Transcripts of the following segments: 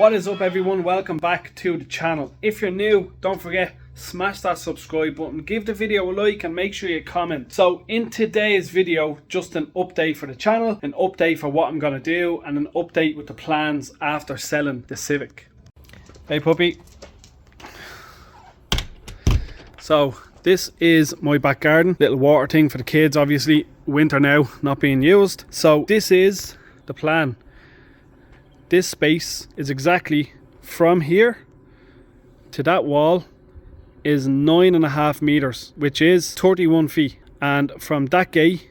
What is up everyone, welcome back to the channel. If you're new, don't forget, smash that subscribe button, give the video a like and make sure you comment. So in today's video, just an update for the channel, an update for what I'm going to do, and an update with the plans after selling the Civic. Hey puppy. So this is my back garden, little water thing for the kids, obviously winter now, not being used. So this is the plan. This space is exactly from here to that wall is 9.5 meters, which is 31 feet. And from that gate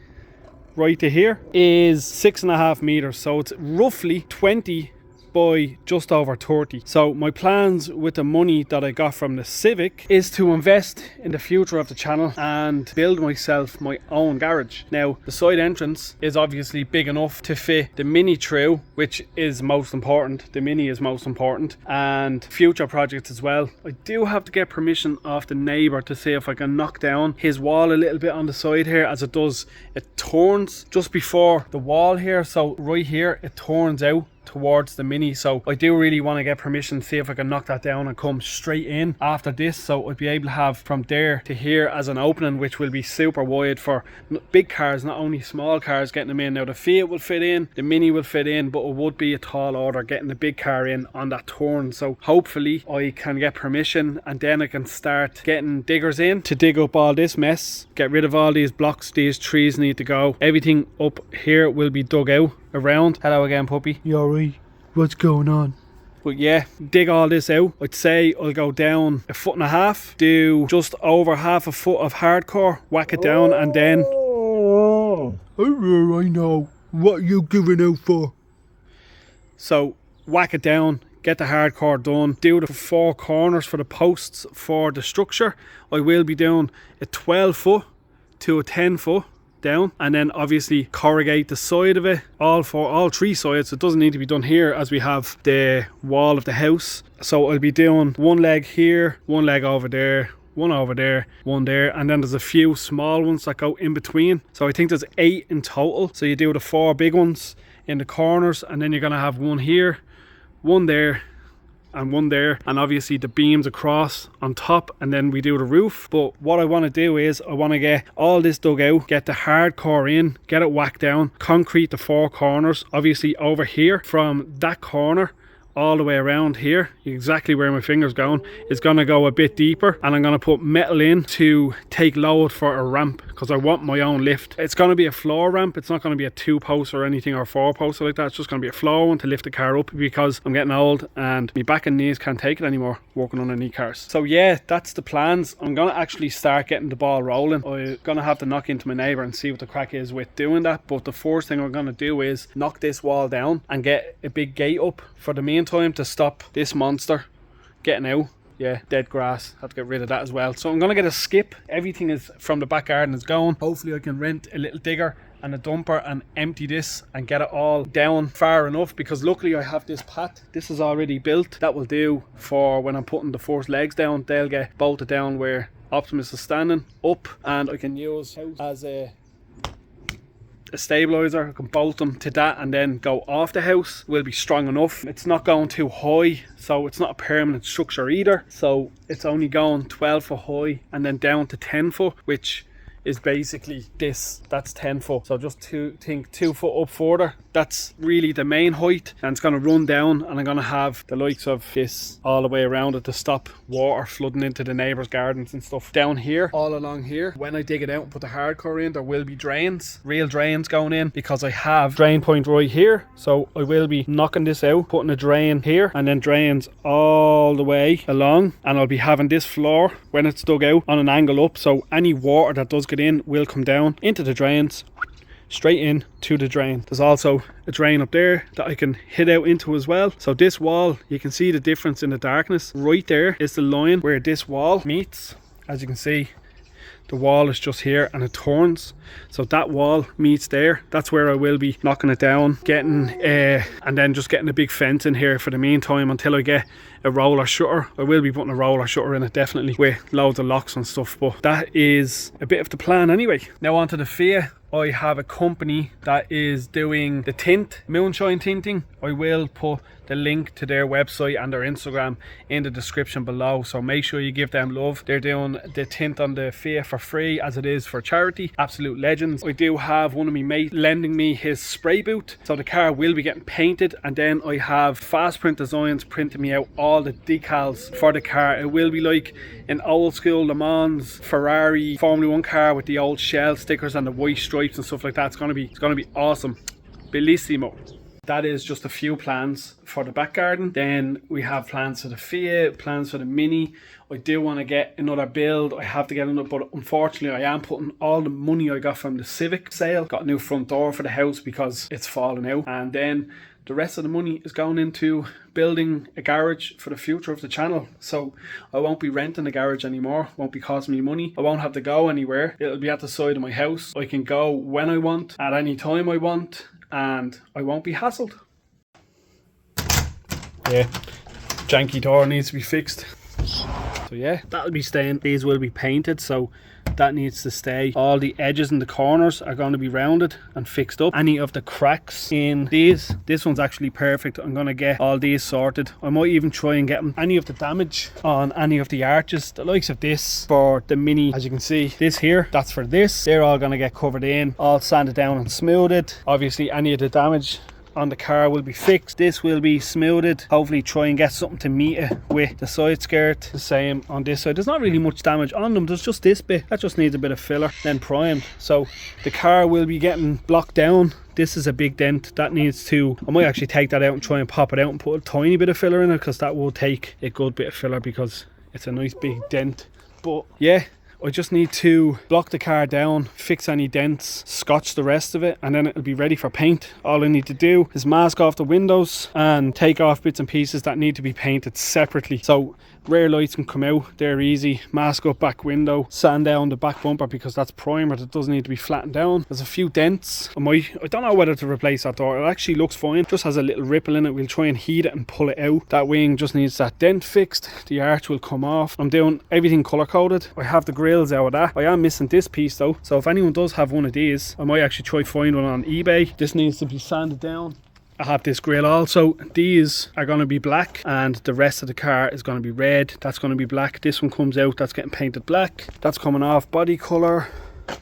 right to here is 6.5 meters. So it's roughly 20 by just over 30. So my plans with the money that I got from the Civic is to invest in the future of the channel and build myself my own garage. Now the side entrance is obviously big enough to fit the Mini through, which is most important. The Mini is most important, and future projects as well. I do have to get permission off the neighbour to see if I can knock down his wall a little bit on the side here, as it does, it turns just before the wall here. So right here it turns out towards the Mini, so I do really want to get permission to see if I can knock that down and come straight in after this, so I'd be able to have from there to here as an opening, which will be super wide for big cars, not only small cars getting them in. Now the Fiat will fit in, the Mini will fit in, but it would be a tall order getting the big car in on that turn. So hopefully I can get permission, and then I can start getting diggers in to dig up all this mess, get rid of all these blocks. These trees need to go, everything up here will be dug out around. Hello again puppy. You alright? What's going on? But yeah, dig all this out. I'd say I'll go down 1.5 feet, do just over half a foot of hardcore, whack it down, and then I know. What are you giving out for? So whack it down, get the hardcore done, do the 4 corners for the posts for the structure. I will be doing a 12 foot to a 10 foot down, and then obviously corrugate the side of it, all 3 sides. It doesn't need to be done here as we have the wall of the house. So I'll be doing one leg here, one leg over there, one over there, one there, and then there's a few small ones that go in between. So I think there's 8 in total. So you do the 4 big ones in the corners, and then you're gonna have one here, one there, and one there, and obviously the beams across on top, and then we do the roof. But what I want to do is I want to get all this dug out, get the hardcore in, get it whacked down, concrete the 4 corners, obviously over here from that corner all the way around here, exactly where my finger's going, is going to go a bit deeper, and I'm going to put metal in to take load for a ramp, because I want my own lift. It's going to be a floor ramp, it's not going to be a 2-post or anything, or 4-post like that. It's just going to be a floor one to lift the car up, because I'm getting old and my back and knees can't take it anymore working underneath cars. So yeah, that's the plans. I'm going to actually start getting the ball rolling. I'm going to have to knock into my neighbour and see what the crack is with doing that, but the first thing I'm going to do is knock this wall down and get a big gate up for the meantime to stop this monster getting out. Yeah, dead grass, have to get rid of that as well. So I'm gonna get a skip. Everything is from the back garden is going. Hopefully I can rent a little digger and a dumper and empty this and get it all down far enough, because luckily I have this pat. This is already built. That will do for when I'm putting the first legs down. They'll get bolted down where Optimus is standing up, and I can use as a stabilizer. I can bolt them to that and then go off the house. Will be strong enough. It's not going too high, so it's not a permanent structure either. So it's only going 12 foot high and then down to 10 foot, which is basically this. That's 10 foot. So just 2 foot up further. That's really the main height, and it's going to run down, and I'm going to have the likes of this all the way around it to stop water flooding into the neighbours' gardens and stuff. Down here, all along here, when I dig it out and put the hardcore in, there will be drains, real drains going in, because I have drain point right here. So I will be knocking this out, putting a drain here, and then drains all the way along, and I'll be having this floor when it's dug out on an angle up, so any water that does get in will come down into the drains, straight in to the drain. There's also a drain up there that I can hit out into as well. So this wall, you can see the difference in the darkness. Right there is the line where this wall meets. As you can see, the wall is just here and it turns, so that wall meets there. That's where I will be knocking it down, getting and then just getting a big fence in here for the meantime until I get a roller shutter. I will be putting a roller shutter in it definitely, with loads of locks and stuff, but that is a bit of the plan anyway. Now onto the Fiat. I have a company that is doing the tint, moonshine tinting. I will put the link to their website and their Instagram in the description below, so make sure you give them love. They're doing the tint on the Fiat for free, as it is for charity. Absolute legends. I do have one of my mates lending me his spray boot, so the car will be getting painted, and then I have Fast Print Designs printing me out all the decals for the car. It will be like an old school Le Mans Ferrari Formula 1 car with the old shell stickers and the white stripes and stuff like that. It's gonna be awesome. Bellissimo. That is just a few plans for the back garden. Then we have plans for the Fiat, plans for the Mini. I do want to get another build. I have to get another, but unfortunately I am putting all the money I got from the Civic sale. Got a new front door for the house because it's falling out, and then the rest of the money is going into building a garage for the future of the channel. So I won't be renting a garage anymore, won't be costing me money. I won't have to go anywhere. It'll be at the side of my house. I can go when I want, at any time I want, and I won't be hassled. Yeah, janky door needs to be fixed. So yeah, that'll be staying. These will be painted, so that needs to stay. All the edges and the corners are going to be rounded and fixed up. Any of the cracks in these, this one's actually perfect. I'm going to get all these sorted. I might even try and get any of the damage on any of the arches, the likes of this for the Mini. As you can see, this here, that's for this. They're all going to get covered in, all sanded down and smoothed. Obviously any of the damage on the car will be fixed. This will be smoothed. Hopefully try and get something to meet it with the side skirt. The same on this side. There's not really much damage on them. There's just this bit that just needs a bit of filler, then primed. So the car will be getting blocked down. This is a big dent that needs to, I might actually take that out and try and pop it out and put a tiny bit of filler in it, because that will take a good bit of filler because it's a nice big dent. But yeah, I just need to block the car down, fix any dents, scotch the rest of it, and then it'll be ready for paint. All I need to do is mask off the windows and take off bits and pieces that need to be painted separately. So rear lights can come out, they're easy. Mask up back window, sand down the back bumper because that's primer, it doesn't need to be flattened down. There's a few dents. I don't know whether to replace that door. It actually looks fine, just has a little ripple in it. We'll try and heat it and pull it out. That wing just needs that dent fixed. The arch will come off. I'm doing everything colour coded. I have the grills out of that. I am missing this piece though, so if anyone does have one of these, I might actually try find one on eBay. This needs to be sanded down. I have this grille also. These are going to be black and the rest of the car is going to be red. That's going to be black. This one comes out, that's getting painted black. That's coming off. Body colour,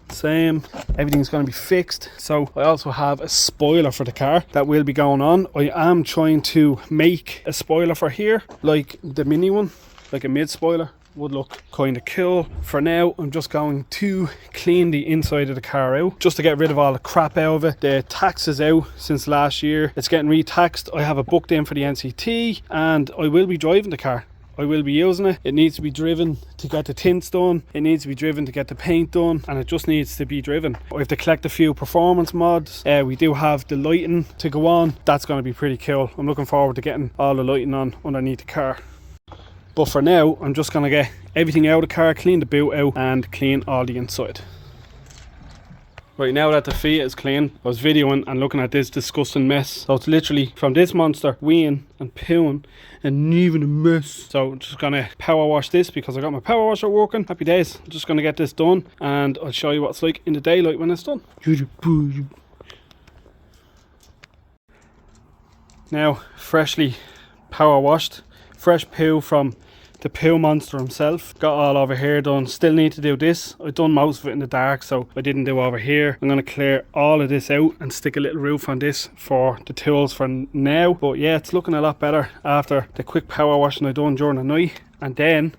same. Everything's going to be fixed. So I also have a spoiler for the car that will be going on. I am trying to make a spoiler for here like the Mini one, like a mid spoiler. Would look kind of cool. For now I'm just going to clean the inside of the car out just to get rid of all the crap out of it. The tax is out since last year, it's getting re-taxed. I have it booked in for the NCT and I will be driving the car. I will be using it. It needs to be driven to get the tints done, it needs to be driven to get the paint done, and it just needs to be driven. I have to collect a few performance mods. We do have the lighting to go on. That's going to be pretty cool. I'm looking forward to getting all the lighting on underneath the car. But for now, I'm just going to get everything out of the car, clean the boot out and clean all the inside. Right, now that the Fiat is clean, I was videoing and looking at this disgusting mess. So it's literally from this monster weeing and pooing and leaving a mess. So I'm just going to power wash this because I got my power washer working. Happy days. I'm just going to get this done and I'll show you what it's like in the daylight when it's done. Now, freshly power washed. Fresh poo from the poo monster himself. Got all over here done. Still need to do this. I've done most of it in the dark, so I didn't do over here. I'm going to clear all of this out and stick a little roof on this for the tools for now. But yeah, it's looking a lot better after the quick power washing I done during the night. And then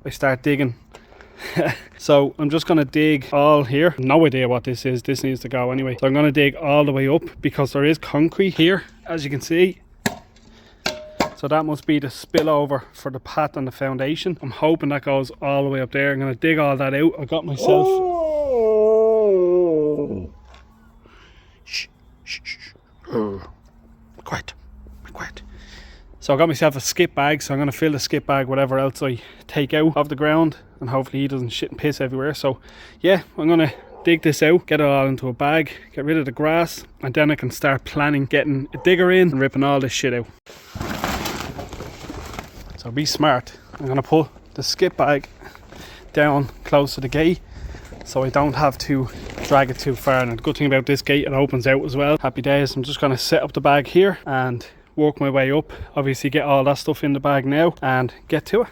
I start digging. So I'm just going to dig all here. No idea what this is. This needs to go anyway. So I'm going to dig all the way up because there is concrete here, as you can see. So that must be the spillover for the pad and the foundation. I'm hoping that goes all the way up there. I'm going to dig all that out. I got myself... Oh. Shh, shh, shh. Quiet, quiet. So I got myself a skip bag. So I'm going to fill the skip bag whatever else I take out of the ground. And hopefully he doesn't shit and piss everywhere. So yeah, I'm going to dig this out, get it all into a bag, get rid of the grass. And then I can start planning getting a digger in and ripping all this shit out. So be smart. I'm going to put the skip bag down close to the gate so I don't have to drag it too far. And the good thing about this gate, it opens out as well. Happy days. I'm just going to set up the bag here and work my way up. Obviously get all that stuff in the bag now and get to it.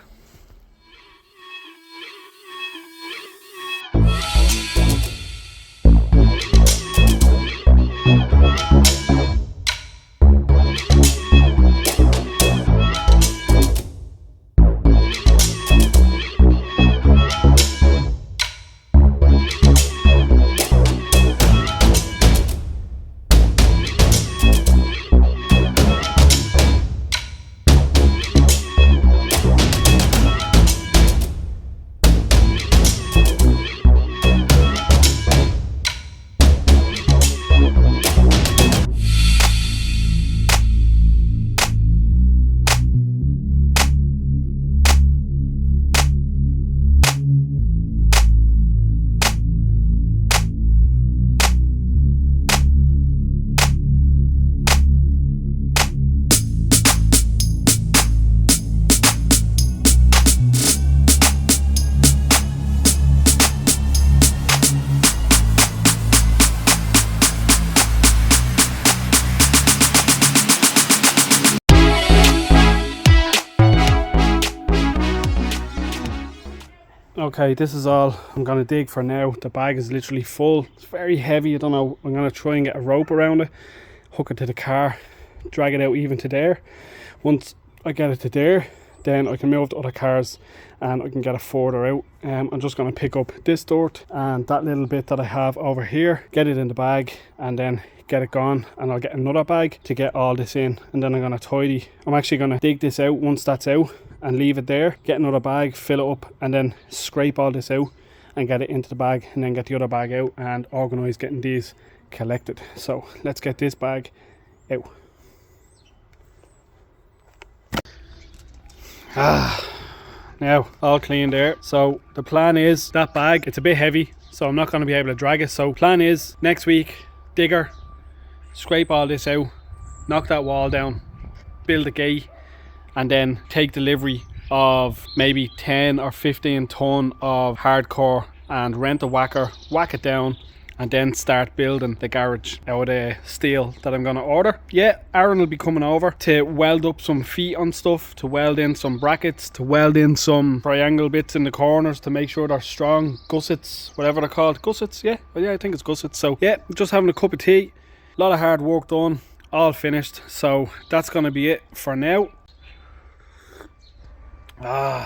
Okay, this is all I'm going to dig for now. The bag is literally full. It's very heavy. I don't know. I'm going to try and get a rope around it, hook it to the car, drag it out even to there. Once I get it to there, then I can move the other cars and I can get it further out. I'm just going to pick up this dirt and that little bit that I have over here, get it in the bag and then get it gone, and I'll get another bag to get all this in, and then I'm going to tidy. I'm actually going to dig this out once that's out and leave it there, get another bag, fill it up and then scrape all this out and get it into the bag, and then get the other bag out and organise getting these collected. So let's get this bag out. Now all clean there. So the plan is, that bag, it's a bit heavy, so I'm not going to be able to drag it. So plan is next week, digger, scrape all this out, knock that wall down, build a gate, and then take delivery of maybe 10 or 15 ton of hardcore and rent a whacker, whack it down, and then start building the garage out of steel that I'm going to order. Yeah, Aaron will be coming over to weld up some feet on stuff, to weld in some brackets, to weld in some triangle bits in the corners to make sure they're strong, gussets, whatever they're called. Gussets, yeah, I think it's gussets. So yeah, just having a cup of tea, a lot of hard work done, all finished. So that's going to be it for now.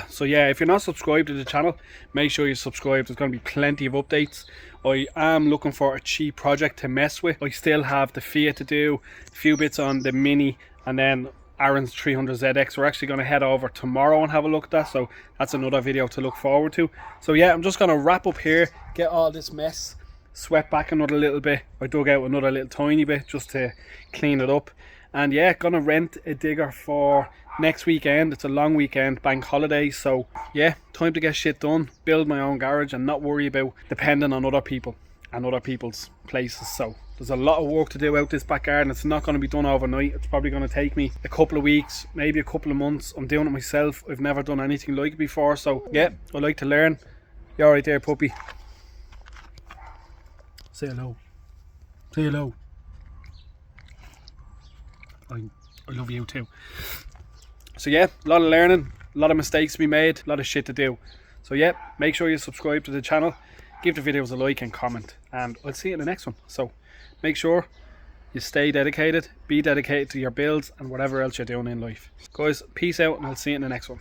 So yeah, if you're not subscribed to the channel, make sure you subscribe. There's going to be plenty of updates. I am looking for a cheap project to mess with. I still have the Fiat to do, a few bits on the Mini, and then Aaron's 300ZX. We're actually going to head over tomorrow and have a look at that, so that's another video to look forward to. So yeah, I'm just going to wrap up here, get all this mess swept back another little bit. I dug out another little tiny bit just to clean it up, and yeah, gonna rent a digger for next weekend. It's a long weekend, bank holiday, so yeah, time to get shit done, build my own garage and not worry about depending on other people and other people's places. So there's a lot of work to do out this back garden. It's not going to be done overnight. It's probably going to take me a couple of weeks, maybe a couple of months. I'm doing it myself. I've never done anything like it before, so yeah, I like to learn. You alright there, puppy? Say hello. Say hello. I love you too. So yeah, a lot of learning, a lot of mistakes to be made, a lot of shit to do. So yeah, make sure you subscribe to the channel, give the videos a like and comment, and I'll see you in the next one. So make sure you stay dedicated, be dedicated to your builds and whatever else you're doing in life. Guys, peace out, and I'll see you in the next one.